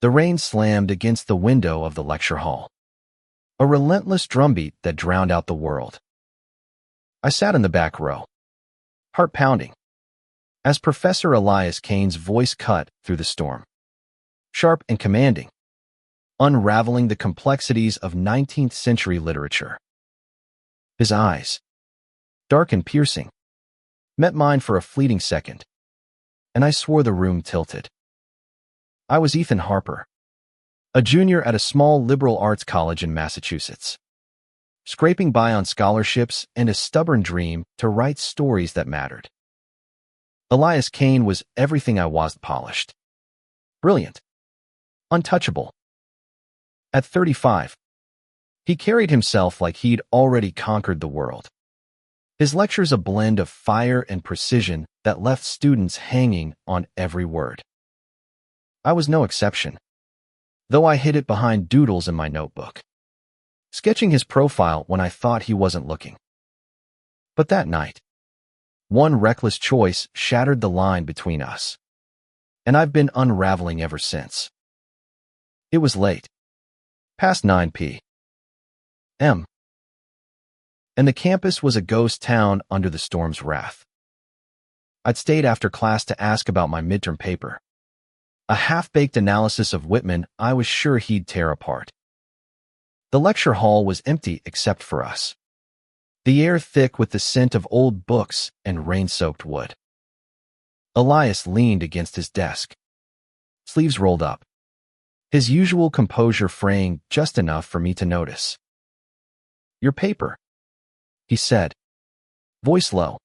The rain slammed against the window of the lecture hall, a relentless drumbeat that drowned out the world. I sat in the back row, heart pounding, as Professor Elias Kane's voice cut through the storm, sharp and commanding, unraveling the complexities of 19th century literature. His eyes, dark and piercing, met mine for a fleeting second, and I swore the room tilted. I was Ethan Harper, a junior at a small liberal arts college in Massachusetts, scraping by on scholarships and a stubborn dream to write stories that mattered. Elias Kane was everything I wasn't: polished, brilliant, untouchable. At 35, he carried himself like he'd already conquered the world. His lectures a blend of fire and precision that left students hanging on every word. I was no exception, though I hid it behind doodles in my notebook, sketching his profile when I thought he wasn't looking. But that night, one reckless choice shattered the line between us, and I've been unraveling ever since. It was late, past 9 p.m., and the campus was a ghost town under the storm's wrath. I'd stayed after class to ask about my midterm paper, a half-baked analysis of Whitman I was sure he'd tear apart. The lecture hall was empty except for us, the air thick with the scent of old books and rain-soaked wood. Elias leaned against his desk, sleeves rolled up, his usual composure fraying just enough for me to notice. "Your paper," he said, voice low.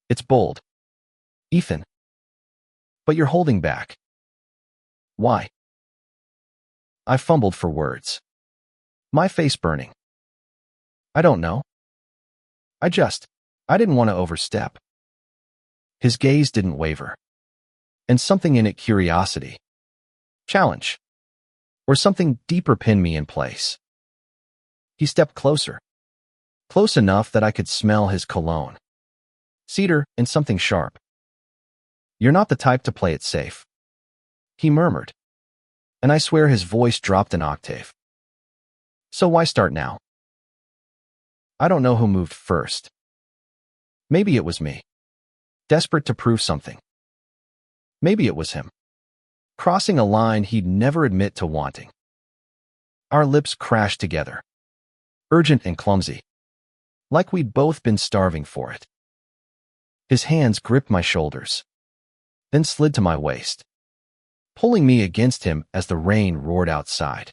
"It's bold, Ethan. But you're holding back. Why?" I fumbled for words, my face burning. "I don't know. I didn't want to overstep." His gaze didn't waver, and something in it, curiosity, challenge, or something deeper, pinned me in place. He stepped closer, close enough that I could smell his cologne, cedar and something sharp. "You're not the type to play it safe," he murmured, and I swear his voice dropped an octave. "So why start now?" I don't know who moved first. Maybe it was me, desperate to prove something. Maybe it was him, crossing a line he'd never admit to wanting. Our lips crashed together, urgent and clumsy, like we'd both been starving for it. His hands gripped my shoulders, then slid to my waist, pulling me against him as the rain roared outside.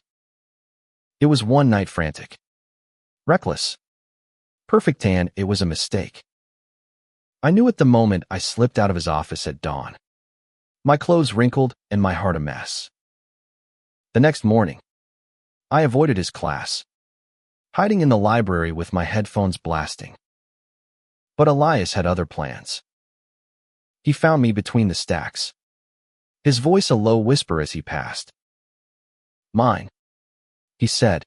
It was one night frantic, reckless, perfect, and it was a mistake. I knew at the moment I slipped out of his office at dawn, my clothes wrinkled and my heart a mess. The next morning, I avoided his class, hiding in the library with my headphones blasting. But Elias had other plans. He found me between the stacks, his voice a low whisper as he passed. "Mine," he said,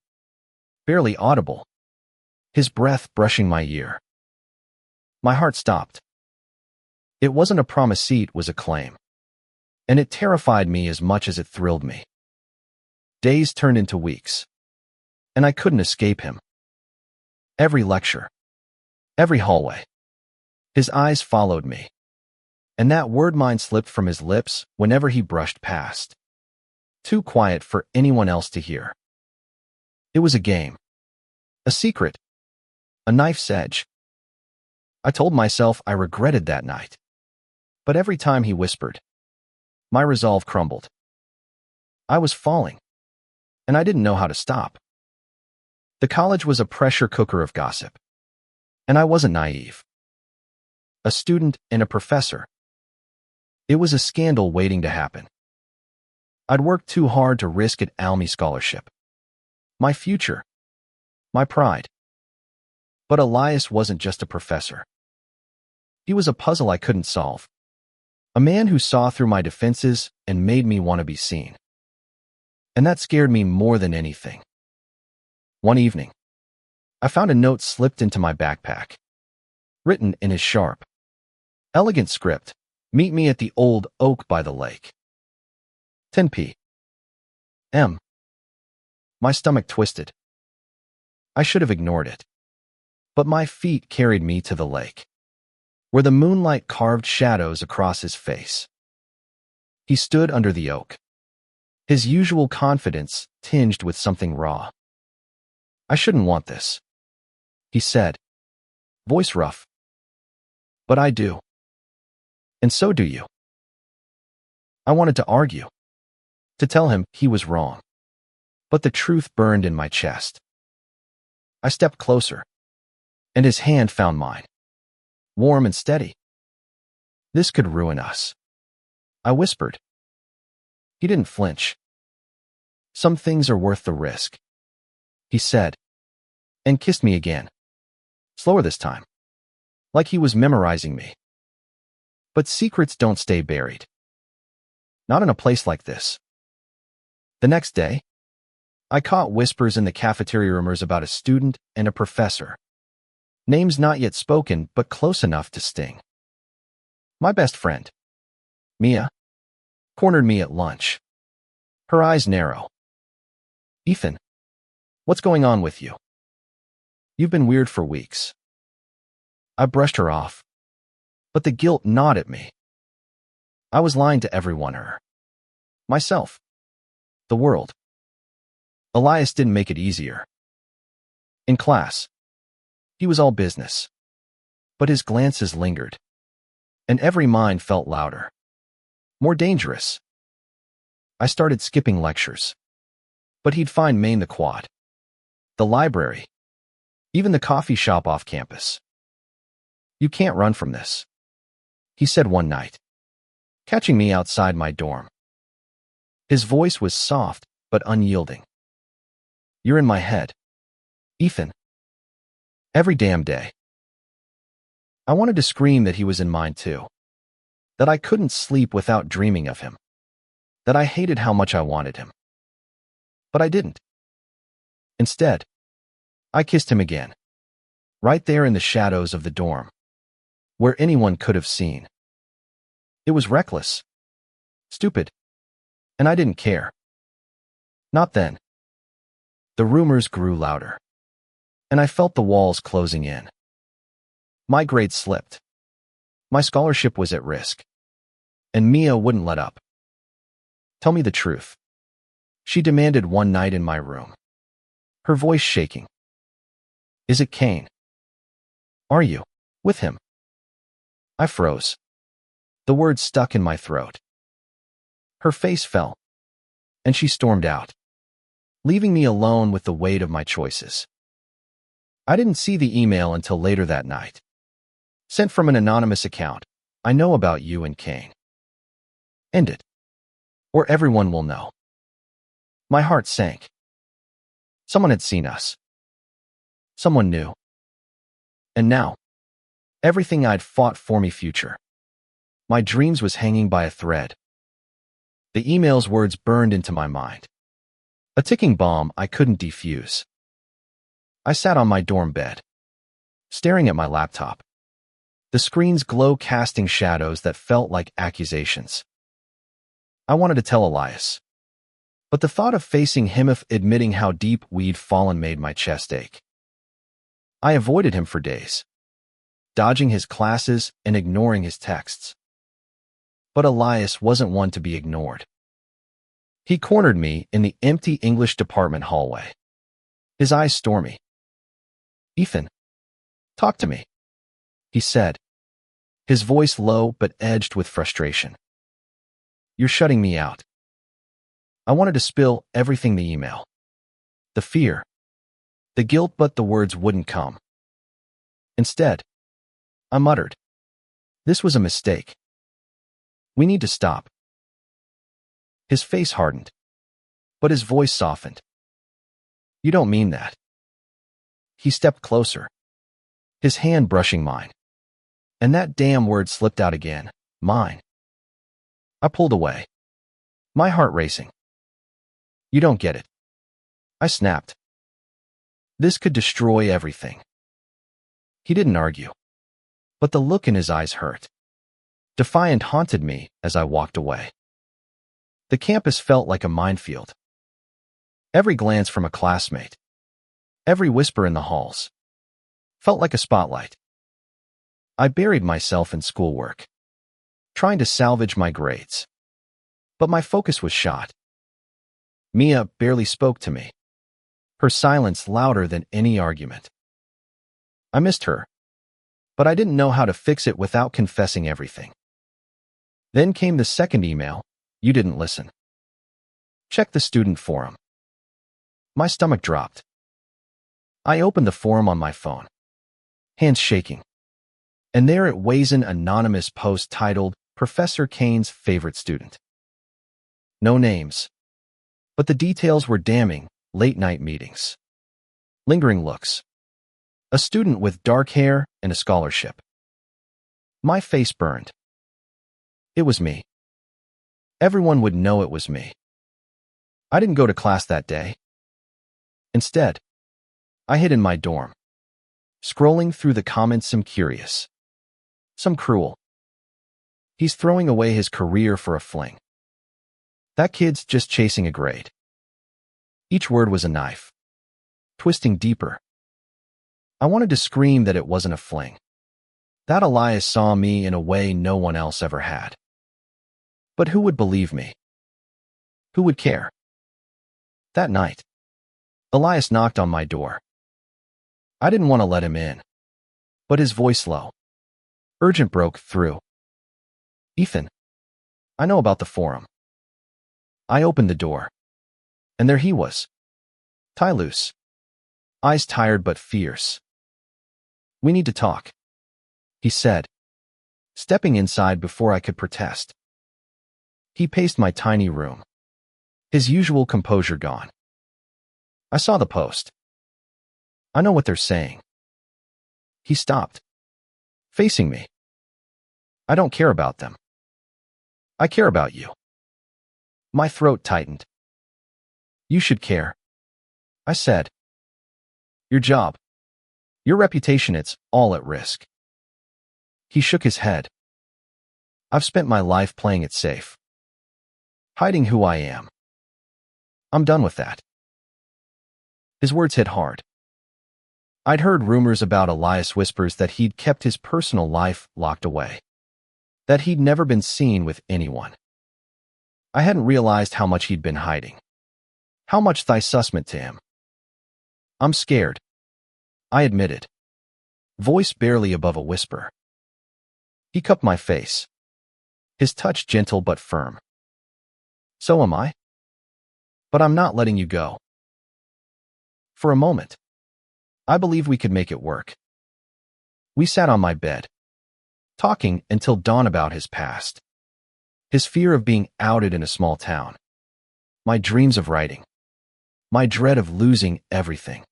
barely audible, his breath brushing my ear. My heart stopped. It wasn't a promise seat, it was a claim, and it terrified me as much as it thrilled me. Days turned into weeks, and I couldn't escape him. Every lecture, every hallway, his eyes followed me, and that word "mine" slipped from his lips whenever he brushed past, too quiet for anyone else to hear. It was a game, a secret, a knife's edge. I told myself I regretted that night, but every time he whispered, my resolve crumbled. I was falling, and I didn't know how to stop. The college was a pressure cooker of gossip, and I wasn't naive. A student and a professor. It was a scandal waiting to happen. I'd worked too hard to risk an AMUMU scholarship, my future, my pride. But Elias wasn't just a professor. He was a puzzle I couldn't solve, a man who saw through my defenses and made me want to be seen. And that scared me more than anything. One evening, I found a note slipped into my backpack, written in his sharp, elegant script: "Meet me at the old oak by the lake. 10 p. M. My stomach twisted. I should have ignored it. But my feet carried me to the lake, where the moonlight carved shadows across his face. He stood under the oak, his usual confidence tinged with something raw. I shouldn't want this, he said, voice rough. But I do. And so do you. I wanted to argue, to tell him he was wrong. But the truth burned in my chest. I stepped closer, and his hand found mine, warm and steady. This could ruin us, I whispered. He didn't flinch. Some things are worth the risk, he said, and kissed me again, slower this time, like he was memorizing me. But secrets don't stay buried. Not in a place like this. The next day, I caught whispers in the cafeteria rumors about a student and a professor. Names not yet spoken, but close enough to sting. My best friend, Mia, cornered me at lunch. Her eyes narrow. Ethan, what's going on with you? You've been weird for weeks. I brushed her off, but the guilt gnawed at me. I was lying to everyone, her, myself, the world. Elias didn't make it easier. In class, he was all business, but his glances lingered, and every mind felt louder, more dangerous. I started skipping lectures, but he'd find Maine the quad, the library, even the coffee shop off campus. You can't run from this, he said one night, catching me outside my dorm. His voice was soft but unyielding. You're in my head, Ethan. Every damn day. I wanted to scream that he was in mine too, that I couldn't sleep without dreaming of him, that I hated how much I wanted him. But I didn't. Instead, I kissed him again, right there in the shadows of the dorm, where anyone could have seen. It was reckless, stupid, and I didn't care. Not then. The rumors grew louder, and I felt the walls closing in. My grades slipped. My scholarship was at risk, and Mia wouldn't let up. Tell me the truth, she demanded one night in my room, her voice shaking. Is it Kane? Are you with him? I froze. The words stuck in my throat. Her face fell, and she stormed out, leaving me alone with the weight of my choices. I didn't see the email until later that night. Sent from an anonymous account. I know about you and Kane. End it, or everyone will know. My heart sank. Someone had seen us. Someone knew. And now, everything I'd fought for me future, my dreams was hanging by a thread. The email's words burned into my mind, a ticking bomb I couldn't defuse. I sat on my dorm bed, staring at my laptop, the screen's glow casting shadows that felt like accusations. I wanted to tell Elias, but the thought of facing him, of admitting how deep we'd fallen, made my chest ache. I avoided him for days, dodging his classes and ignoring his texts. But Elias wasn't one to be ignored. He cornered me in the empty English department hallway, his eyes stormy. Ethan, talk to me, he said, his voice low but edged with frustration. You're shutting me out. I wanted to spill everything, the email, the fear, the guilt, but the words wouldn't come. Instead, I muttered, this was a mistake. We need to stop. His face hardened, but his voice softened. You don't mean that. He stepped closer, his hand brushing mine, and that damn word slipped out again, mine. I pulled away, my heart racing. You don't get it, I snapped. This could destroy everything. He didn't argue, but the look in his eyes hurt. Defiant haunted me as I walked away. The campus felt like a minefield, Every glance from a classmate, every whisper in the halls, felt like a spotlight. I buried myself in schoolwork, trying to salvage my grades. But my focus was shot. Mia barely spoke to me, her silence louder than any argument. I missed her, but I didn't know how to fix it without confessing everything. Then came the second email. You didn't listen. Check the student forum. My stomach dropped. I opened the forum on my phone, hands shaking. And there it was, an anonymous post titled, Professor Kane's Favorite Student. No names. But the details were damning. Late-night meetings, lingering looks, a student with dark hair and a scholarship. My face burned. It was me. Everyone would know it was me. I didn't go to class that day. Instead, I hid in my dorm, scrolling through the comments, some curious, some cruel. He's throwing away his career for a fling. That kid's just chasing a grade. Each word was a knife, twisting deeper. I wanted to scream that it wasn't a fling, that Elias saw me in a way no one else ever had. But who would believe me? Who would care? That night, Elias knocked on my door. I didn't want to let him in, but his voice, low, urgent, broke through. Ethan, I know about the forum. I opened the door. And there he was, tie loose, eyes tired but fierce. We need to talk, he said, stepping inside before I could protest. He paced my tiny room, his usual composure gone. I saw the post. I know what they're saying. He stopped, facing me. I don't care about them. I care about you. My throat tightened. You should care, I said. Your job, your reputation, it's all at risk. He shook his head. I've spent my life playing it safe, hiding who I am. I'm done with that. His words hit hard. I'd heard rumors about Elias, whispers that he'd kept his personal life locked away, that he'd never been seen with anyone. I hadn't realized how much he'd been hiding. How much thy sussment to him. I'm scared, I admitted, voice barely above a whisper. He cupped my face, his touch gentle but firm. So am I. But I'm not letting you go. For a moment, I believed we could make it work. We sat on my bed, talking until dawn about his past, his fear of being outed in a small town, my dreams of writing, my dread of losing everything.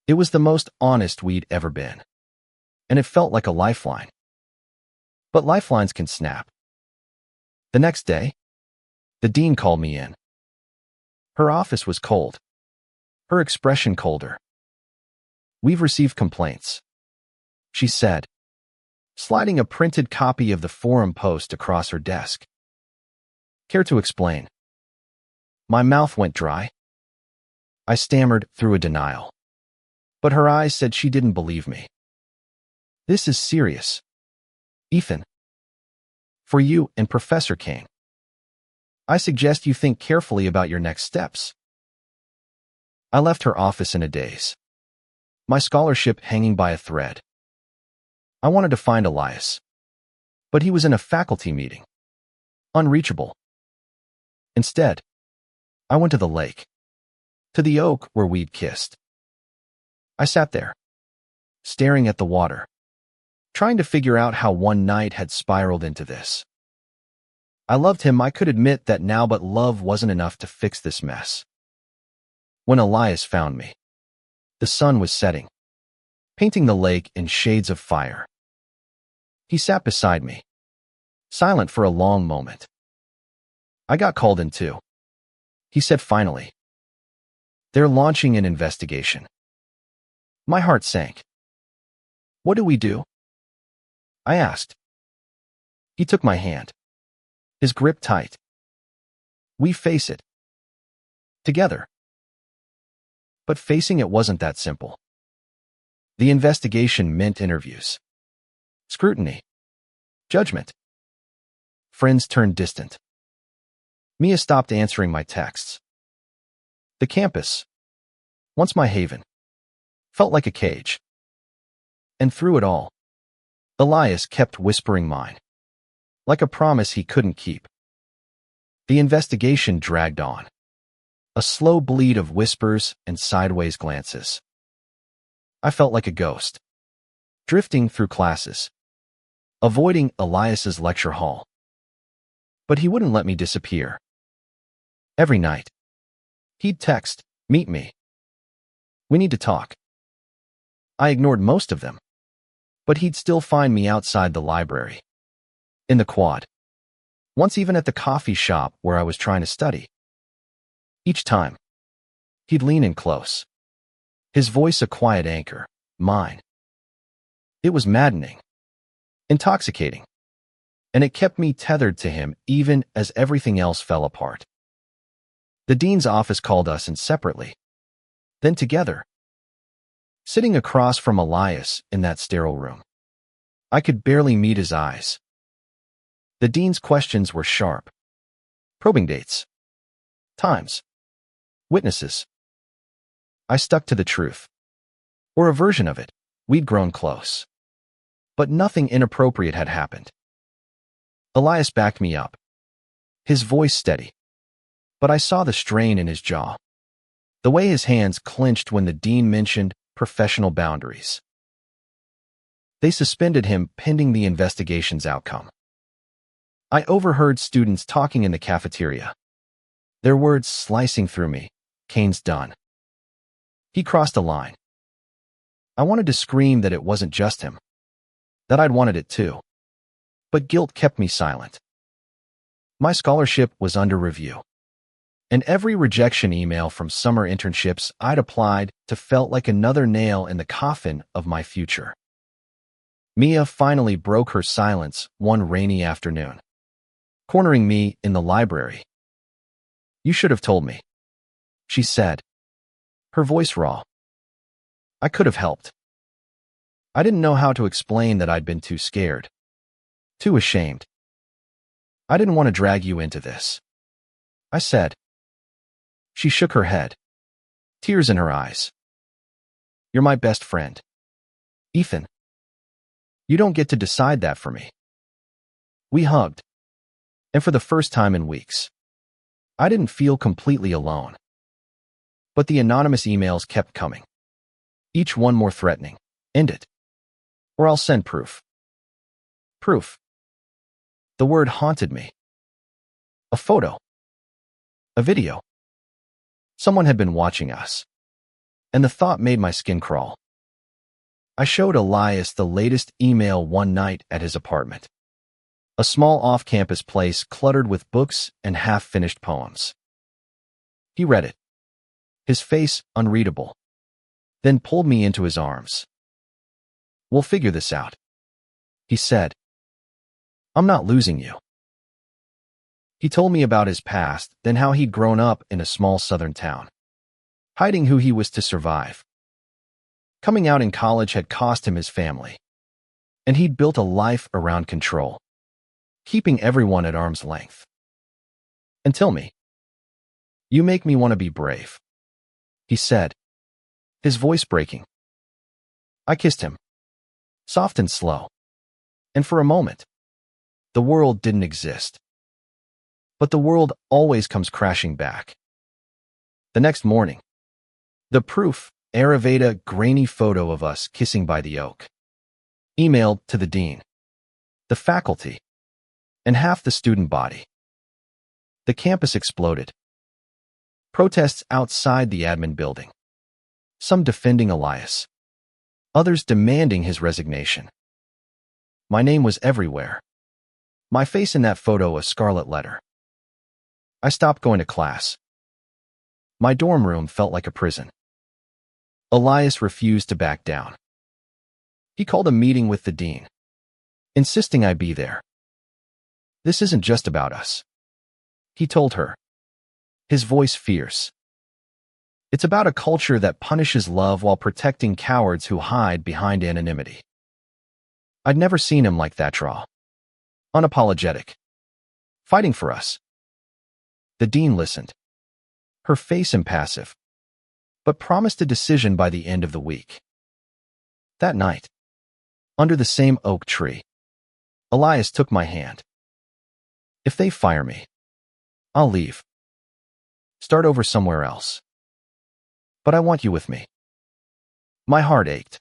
It was the most honest we'd ever been, and it felt like a lifeline. But lifelines can snap. The next day, the dean called me in. Her office was cold, her expression colder. We've received complaints, she said, sliding a printed copy of the forum post across her desk. Care to explain? My mouth went dry. I stammered through a denial. But her eyes said she didn't believe me. This is serious, Ethan. For you and Professor Kane. I suggest you think carefully about your next steps. I left her office in a daze, my scholarship hanging by a thread. I wanted to find Elias, but he was in a faculty meeting, unreachable. Instead, I went to the lake, to the oak where we'd kissed. I sat there, staring at the water, trying to figure out how one night had spiraled into this. I loved him, I could admit that now, but love wasn't enough to fix this mess. When Elias found me, the sun was setting, painting the lake in shades of fire. He sat beside me, silent for a long moment. I got called in too, he said finally. They're launching an investigation. My heart sank. What do we do? I asked. He took my hand, his grip tight. We face it. Together. But facing it wasn't that simple. The investigation meant interviews, scrutiny, judgment. Friends turned distant. Mia stopped answering my texts. The campus, once my haven, felt like a cage. And through it all, Elias kept whispering mine, like a promise he couldn't keep. The investigation dragged on, a slow bleed of whispers and sideways glances. I felt like a ghost, drifting through classes, avoiding Elias's lecture hall. But he wouldn't let me disappear. Every night, he'd text, "Meet me. We need to talk." I ignored most of them, but he'd still find me outside the library, in the quad, once even at the coffee shop where I was trying to study. Each time, he'd lean in close, his voice a quiet anchor, mine. It was maddening, intoxicating, and it kept me tethered to him even as everything else fell apart. The dean's office called us in separately, then together. Sitting across from Elias in that sterile room, I could barely meet his eyes. The dean's questions were sharp. Probing dates, times, witnesses. I stuck to the truth, or a version of it. We'd grown close, but nothing inappropriate had happened. Elias backed me up, his voice steady, but I saw the strain in his jaw, the way his hands clenched when the dean mentioned professional boundaries. They suspended him pending the investigation's outcome. I overheard students talking in the cafeteria, their words slicing through me. "Kane's done." He crossed a line. I wanted to scream that it wasn't just him, that I'd wanted it too. But guilt kept me silent. My scholarship was under review, and every rejection email from summer internships I'd applied to felt like another nail in the coffin of my future. Mia finally broke her silence one rainy afternoon, cornering me in the library. "You should have told me," she said, her voice raw. I could have helped. I didn't know how to explain that I'd been too scared, too ashamed. "I didn't want to drag you into this," I said. She shook her head, tears in her eyes. "You're my best friend, Ethan. You don't get to decide that for me." We hugged, and for the first time in weeks, I didn't feel completely alone. But the anonymous emails kept coming, each one more threatening. "End it, or I'll send proof." Proof. The word haunted me. A photo. A video. Someone had been watching us, and the thought made my skin crawl. I showed Elias the latest email one night at his apartment, a small off-campus place cluttered with books and half-finished poems. He read it, his face unreadable, then pulled me into his arms. "We'll figure this out," he said. "I'm not losing you." He told me about his past, then how he'd grown up in a small southern town, hiding who he was to survive. Coming out in college had cost him his family, and he'd built a life around control, keeping everyone at arm's length. "Until me. You make me want to be brave," he said, his voice breaking. I kissed him, soft and slow, and for a moment, the world didn't exist. But the world always comes crashing back. The next morning, the proof, Ayurveda grainy photo of us kissing by the oak, emailed to the dean, the faculty, and half the student body. The campus exploded. Protests outside the admin building, some defending Elias, others demanding his resignation. My name was everywhere, my face in that photo a scarlet letter. I stopped going to class. My dorm room felt like a prison. Elias refused to back down. He called a meeting with the dean, insisting I be there. "This isn't just about us," he told her, his voice fierce. It's about a culture that punishes love while protecting cowards who hide behind anonymity. I'd never seen him like that, raw. Unapologetic. Fighting for us. The dean listened, her face impassive, but promised a decision by the end of the week. That night, under the same oak tree, Elias took my hand. If they fire me, I'll leave. Start over somewhere else. But I want you with me. My heart ached.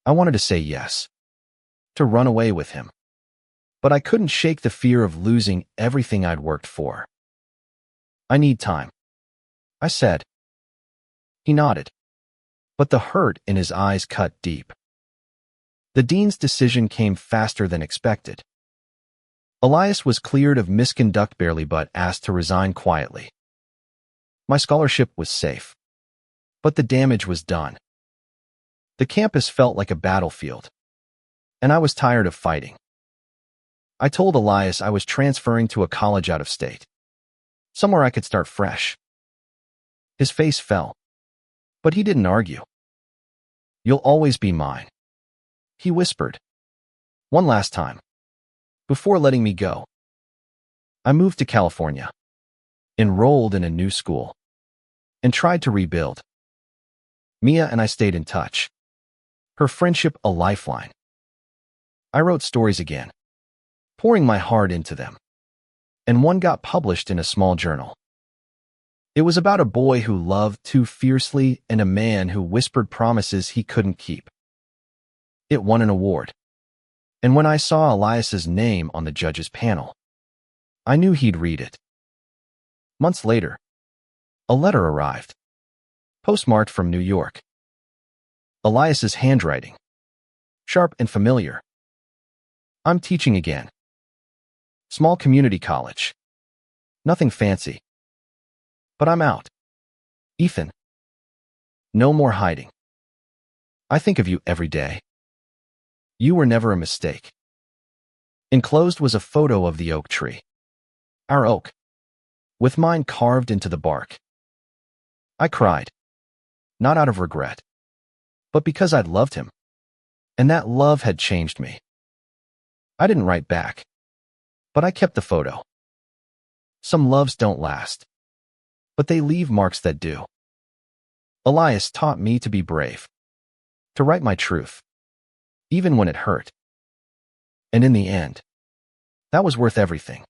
I wanted to say yes, to run away with him. But I couldn't shake the fear of losing everything I'd worked for. I need time, I said. He nodded, but the hurt in his eyes cut deep. The dean's decision came faster than expected. Elias was cleared of misconduct barely but asked to resign quietly. My scholarship was safe, but the damage was done. The campus felt like a battlefield, and I was tired of fighting. I told Elias I was transferring to a college out of state, somewhere I could start fresh. His face fell, but he didn't argue. You'll always be mine, he whispered. One last time, before letting me go. I moved to California, enrolled in a new school, and tried to rebuild. Mia and I stayed in touch, her friendship a lifeline. I wrote stories again, pouring my heart into them, and one got published in a small journal. It was about a boy who loved too fiercely and a man who whispered promises he couldn't keep. It won an award, and when I saw Elias's name on the judges' panel, I knew he'd read it. Months later, a letter arrived, postmarked from New York. Elias's handwriting, sharp and familiar. I'm teaching again. Small community college. Nothing fancy. But I'm out. Ethan. No more hiding. I think of you every day. You were never a mistake. Enclosed was a photo of the oak tree. Our oak, with mine carved into the bark. I cried, not out of regret, but because I'd loved him, and that love had changed me. I didn't write back, but I kept the photo. Some loves don't last, but they leave marks that do. Elias taught me to be brave, to write my truth, even when it hurt. And in the end, that was worth everything.